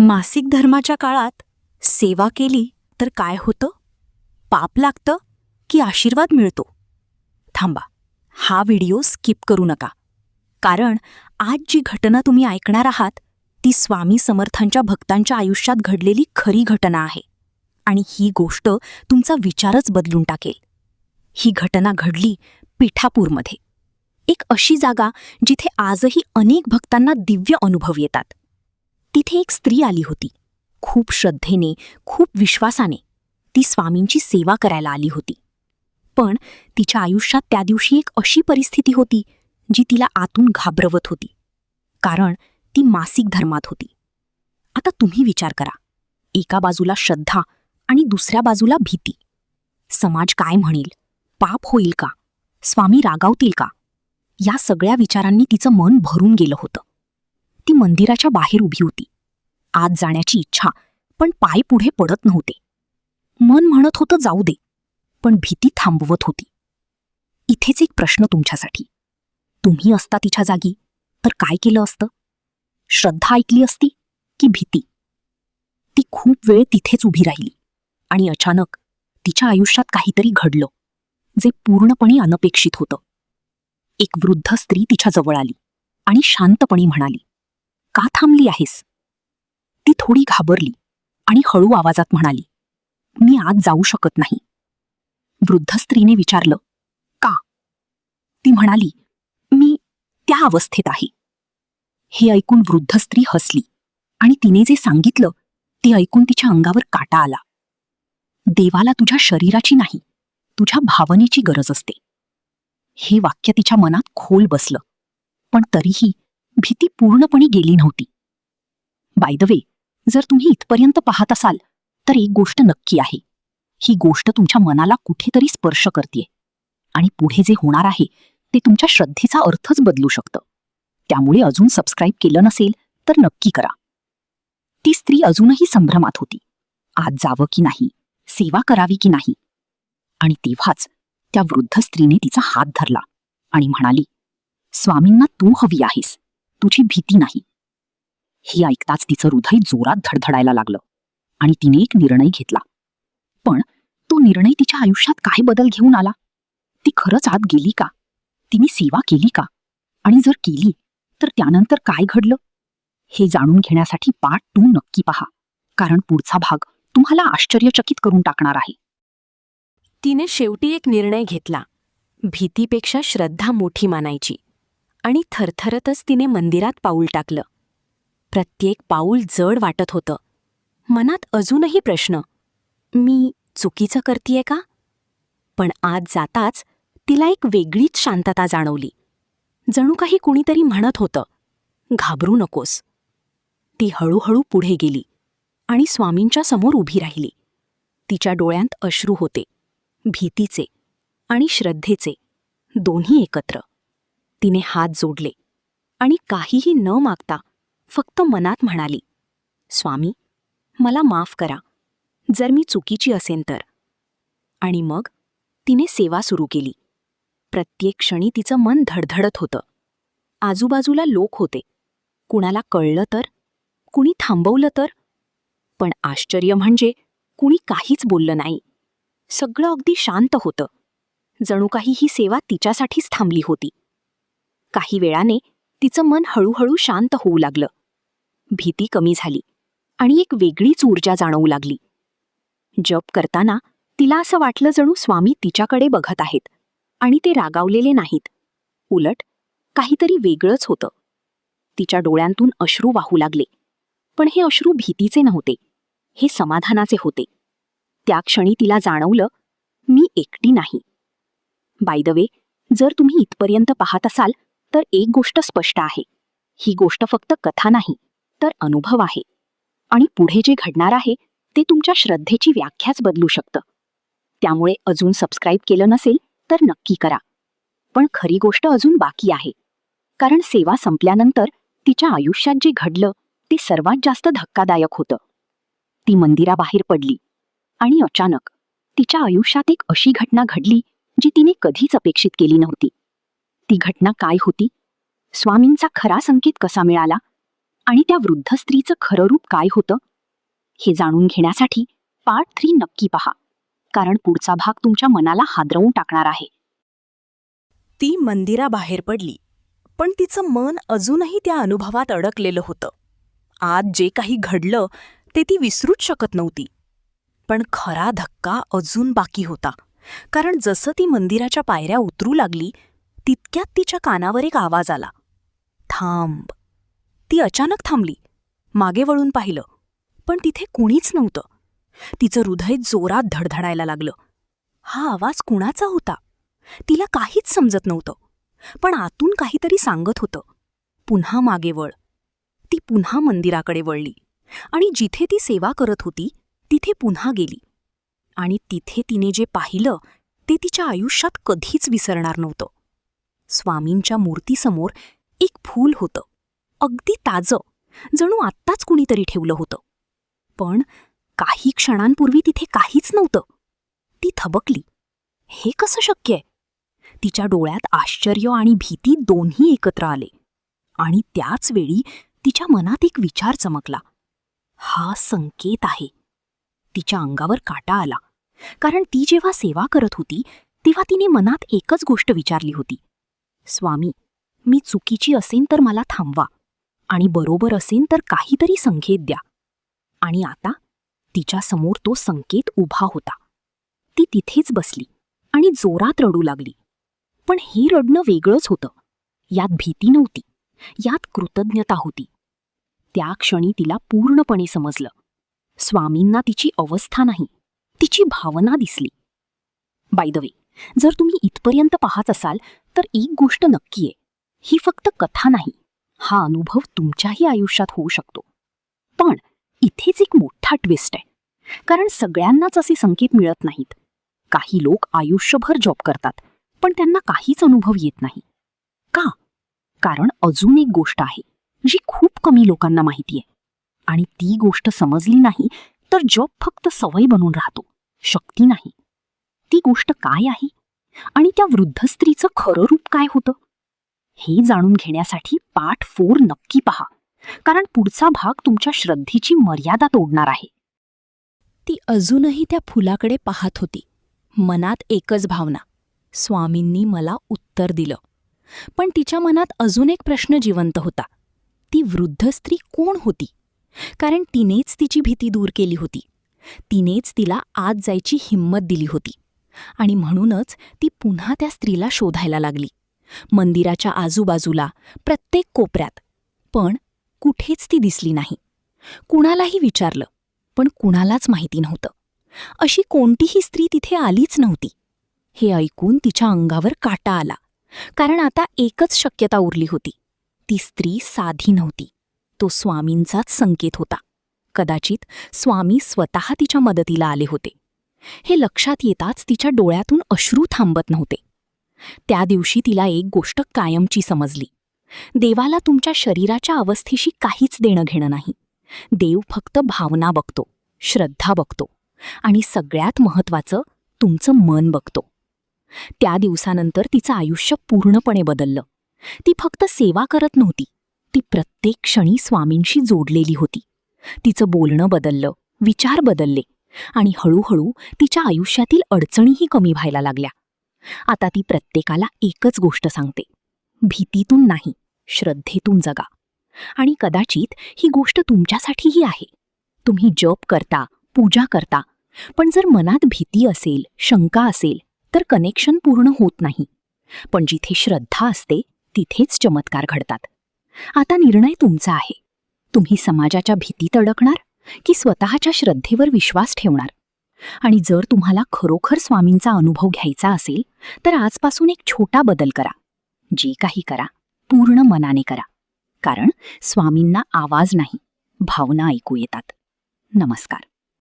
मासिक धर्माच्या काळात सेवा केली तर काय होतं? पाप लागतं की आशीर्वाद मिळतो? थांबा, हा व्हिडिओ स्किप करू नका, कारण आज जी घटना तुम्ही ऐकणार आहात ती स्वामी समर्थांच्या भक्तांच्या आयुष्यात घडलेली खरी घटना आहे. आणि ही गोष्ट तुमचा विचारच बदलून टाकेल. ही घटना घडली पिठापूरमध्ये, एक अशी जागा जिथे आजही अनेक भक्तांना दिव्य अनुभव येतात. तिथे एक स्त्री आली होती. खूप श्रद्धेने, खूप विश्वासाने ती स्वामींची सेवा करायला आली होती. पण तिच्या आयुष्यात त्या दिवशी एक अशी परिस्थिती होती जी तिला आतून घाबरवत होती, कारण ती मासिक धर्मात होती. आता तुम्ही विचार करा, एका बाजूला श्रद्धा आणि दुसऱ्या बाजूला भीती. समाज काय म्हणेल? पाप होईल का? स्वामी रागावतील का? या सगळ्या विचारांनी तिचं मन भरून गेलं होतं. ती मंदिराच्या बाहेर उभी होती. आत जाण्याची इच्छा, पण पाय पुढे पडत नव्हते. मन म्हणत होतं जाऊ दे, पण भीती थांबवत होती. इथेच एक प्रश्न तुमच्यासाठी. तुम्ही असता तिच्या जागी तर काय केलं असतं? श्रद्धा ऐकली असती की भीती? ती खूप वेळ तिथेच उभी राहिली आणि अचानक तिच्या आयुष्यात काहीतरी घडलं जे पूर्णपणे अनपेक्षित होतं. एक वृद्ध स्त्री तिच्या जवळ आली आणि शांतपणे म्हणाली, का थांबली आहेस? ती थोडी घाबरली आणि हळू आवाजात म्हणाली, मी आत जाऊ शकत नाही. वृद्ध स्त्रीने विचारलं, का? ती म्हणाली, मी त्या अवस्थेत आहे. हे ऐकून वृद्ध स्त्री हसली आणि तिने जे सांगितलं ते ऐकून तिच्या अंगावर काटा आला. देवाला तुझ्या शरीराची नाही, तुझ्या भावनेची गरज असते. हे वाक्य तिच्या मनात खोल बसलं, पण तरीही भीती पूर्णपणे गेली नव्हती. बाय द वे, जर तुम्ही इथपर्यंत पाहत असाल तर एक गोष्ट नक्की आहे, ही गोष्ट तुमच्या मनाला कुठेतरी स्पर्श करतेय आणि पुढे जे होणार आहे ते तुमच्या श्रद्धेचा अर्थच बदलू शकतं. त्यामुळे अजून सबस्क्राईब केलं नसेल तर नक्की करा. ती स्त्री अजूनही संभ्रमात होती. आत जावं की नाही, सेवा करावी की नाही. आणि तेव्हाच त्या वृद्ध स्त्रीने तिचा हात धरला आणि म्हणाली, स्वामींना तू हवी आहेस, तुझी भीती नाही. हे ऐकताच तिचं हृदय जोरात धडधडायला लागलं आणि तिने एक निर्णय घेतला. पण तो निर्णय तिच्या आयुष्यात काय बदल घेऊन आला? ती खरंच आत गेली का? तिने सेवा केली का? आणि जर केली तर त्यानंतर काय घडलं? हे जाणून घेण्यासाठी पार्ट 2 नक्की पहा, कारण पुढचा भाग तुम्हाला आश्चर्यचकित करून टाकणार आहे. तिने शेवटी एक निर्णय घेतला. भीतीपेक्षा श्रद्धा मोठी मानायची. आणि थरथरतच तिने मंदिरात पाऊल टाकलं. प्रत्येक पाऊल जड वाटत होतं. मनात अजूनही प्रश्न, मी चुकीचं करतीये का? पण आत जाताच तिला एक वेगळीच शांतता जाणवली. जणू काही कुणीतरी म्हणत होतं, घाबरू नकोस. ती हळूहळू पुढे गेली आणि स्वामींच्या समोर उभी राहिली. तिच्या डोळ्यांत अश्रू होते, भीतीचे आणि श्रद्धेचे, दोन्ही एकत्र. तिने हात जोडले आणि काहीही न मागता फक्त मनात म्हणाली, स्वामी, मला माफ करा जर मी चुकीची असेन तर. आणि मग तिने सेवा सुरू केली. प्रत्येक क्षणी तिचं मन धडधडत होतं. आजूबाजूला लोक होते. कुणाला कळलं तर, कुणी थांबवलं तर. पण आश्चर्य म्हणजे कुणी काहीच बोललं नाही. सगळं अगदी शांत होतं. जणू काही ही सेवा तिच्यासाठीच थांबली होती. काही वेळाने तिचं मन हळूहळू शांत होऊ लागलं. भीती कमी झाली आणि एक वेगळीच ऊर्जा जाणवू लागली. जप करताना तिला असं वाटलं जणू स्वामी तिच्याकडे बघत आहेत आणि ते रागावलेले नाहीत. उलट काहीतरी वेगळंच होतं. तिच्या डोळ्यांतून अश्रू वाहू लागले. पण हे अश्रू भीतीचे नव्हते, हे समाधानाचे होते. त्या क्षणी तिला जाणवलं, मी एकटी नाही. बाय द वे, जर तुम्ही इथपर्यंत पाहत असाल तर एक गोष्ट स्पष्ट आहे, ही गोष्ट फक्त कथा नाही तर अनुभव आहे. आणि पुढे जे घडणार आहे ते तुमच्या श्रद्धेची व्याख्याच बदलू शकतं. त्यामुळे अजून सबस्क्राईब केलं नसेल तर नक्की करा. पण खरी गोष्ट अजून बाकी आहे, कारण सेवा संपल्यानंतर तिच्या आयुष्यात जे घडलं ते सर्वात जास्त धक्कादायक होतं. ती मंदिराबाहेर पडली आणि अचानक तिच्या आयुष्यात एक अशी घटना घडली जी तिने कधीच अपेक्षित केली नव्हती. ती घटना काय होती? स्वामींचा खरा संकेत कसा मिळाला? आणि त्या वृद्ध स्त्रीचं खरं रूप काय होतं हे जाणून घेण्यासाठी पार्ट 3 नक्की पहा, कारण पुढचा भाग तुमच्या मनाला हादरवून टाकणार आहे. ती मंदिराबाहेर पडली, पण तिचं मन अजूनही त्या अनुभवात अडकलेलं होतं. आज जे काही घडलं ते ती विसरूच शकत नव्हती. पण खरा धक्का अजून बाकी होता, कारण जसं ती मंदिराच्या पायऱ्या उतरू लागली तितक्यात तिच्या कानावर एक आवाज आला, थांब. ती अचानक थांबली, मागे वळून पाहिलं, पण तिथे कुणीच नव्हतं. तिचं हृदय जोरात धडधडायला लागलं. हा आवाज कुणाचा होता तिला काहीच समजत नव्हतं, पण आतून काहीतरी सांगत होतं, पुन्हा मागे वळ. ती पुन्हा मंदिराकडे वळली आणि जिथे ती सेवा करत होती तिथे पुन्हा गेली. आणि तिथे तिने जे पाहिलं ते तिच्या आयुष्यात कधीच विसरणार नव्हतं. स्वामींच्या मूर्तीसमोर एक फूल होतं, अगदी ताजं, जणू आत्ताच कुणीतरी ठेवलं होतं. पण काही क्षणांपूर्वी तिथे काहीच नव्हतं. ती थबकली. हे कसं शक्य आहे? तिच्या डोळ्यात आश्चर्य आणि भीती दोन्ही एकत्र आले. आणि त्याच वेळी तिच्या मनात एक विचार चमकला, हा संकेत आहे. तिच्या अंगावर काटा आला, कारण ती जेव्हा सेवा करत होती तेव्हा तिने मनात एकच गोष्ट विचारली होती, स्वामी, मी चुकीची असेन तर मला थांबवा, आणि बरोबर असेन तर काहीतरी संकेत द्या. आणि आता तिच्यासमोर तो संकेत उभा होता. ती तिथेच बसली आणि जोरात रडू लागली. पण हे रडणं वेगळंच होतं. यात भीती नव्हती, यात कृतज्ञता होती. त्या क्षणी तिला पूर्णपणे समजलं, स्वामींना तिची अवस्था नाही, तिची भावना दिसली. बाय द वे, जर तुम्ही इथपर्यंत पाहत असाल तर एक गोष्ट नक्की आहे, ही फक्त कथा नाही, हा अनुभव तुमच्याही आयुष्यात होऊ शकतो. पण इथेच एक मोठा ट्विस्ट आहे, कारण सगळ्यांनाच असे संकेत मिळत नाहीत. काही लोक आयुष्यभर जॉब करतात, पण त्यांना काहीच अनुभव येत नाही. का? कारण अजून एक गोष्ट आहे जी खूप कमी लोकांना माहिती आहे, आणि ती गोष्ट समजली नाही तर जॉब फक्त सवय बनून राहतो, शक्ती नाही. ती गोष्ट काय आहे आणि त्या वृद्ध स्त्रीचं खरं रूप काय होतं हे जाणून घेण्यासाठी पार्ट 4 नक्की पहा, कारण पुढचा भाग तुमच्या श्रद्धेची मर्यादा तोडणार आहे. ती अजूनही त्या फुलाकडे पाहत होती. मनात एकच भावना, स्वामींनी मला उत्तर दिलं. पण तिच्या मनात अजून एक प्रश्न जिवंत होता, ती वृद्ध स्त्री कोण होती? कारण तिनेच तिची भीती दूर केली होती, तिनेच तिला आत जायची हिंमत दिली होती. आणि म्हणूनच ती पुन्हा त्या स्त्रीला शोधायला लागली, मंदिराच्या आजूबाजूला, प्रत्येक कोपऱ्यात. पण कुठेच ती दिसली नाही. कुणालाही विचारलं, पण कुणालाच माहिती नव्हतं. अशी कोणतीही स्त्री तिथे आलीच नव्हती. हे ऐकून तिच्या अंगावर काटा आला, कारण आता एकच शक्यता उरली होती, ती स्त्री साधी नव्हती, तो स्वामींचाच संकेत होता. कदाचित स्वामी स्वतः तिच्या मदतीला आले होते. हे लक्षात येताच तिच्या डोळ्यातून अश्रू थांबत नव्हते. त्या दिवशी तिला एक गोष्ट कायमची समजली, देवाला तुमच्या शरीराच्या अवस्थेशी काहीच देणं घेणं नाही. देव फक्त भावना बघतो, श्रद्धा बघतो, आणि सगळ्यात महत्त्वाचं तुमचं मन बघतो. त्या दिवसानंतर तिचं आयुष्य पूर्णपणे बदललं. ती फक्त सेवा करत नव्हती, ती प्रत्येक क्षणी स्वामींशी जोडलेली होती. तिचं बोलणं बदललं, विचार बदलले, आणि हळूहळू तिच्या आयुष्यातील अडचणीही कमी व्हायला लागल्या. आता ती प्रत्येकाला एकच गोष्ट सांगते, भीतीतून नाही, श्रद्धेतून जगा. आणि कदाचित ही गोष्ट तुमच्यासाठीही आहे. तुम्ही जप करता, पूजा करता, पण जर मनात भीती असेल, शंका असेल तर कनेक्शन पूर्ण होत नाही. पण जिथे श्रद्धा असते तिथेच चमत्कार घडतात. आता निर्णय तुमचा आहे, तुम्ही समाजाच्या भीतीत अडकणार की स्वतःच्या श्रद्धेवर विश्वास ठेवणार. आणि जर तुम्हाला खरोखर स्वामींचा अनुभव घ्यायचा असेल तर आजपासून एक छोटा बदल करा. जे काही करा पूर्ण मनाने करा, कारण स्वामींना आवाज नाही, भावना ऐकू येतात. नमस्कार.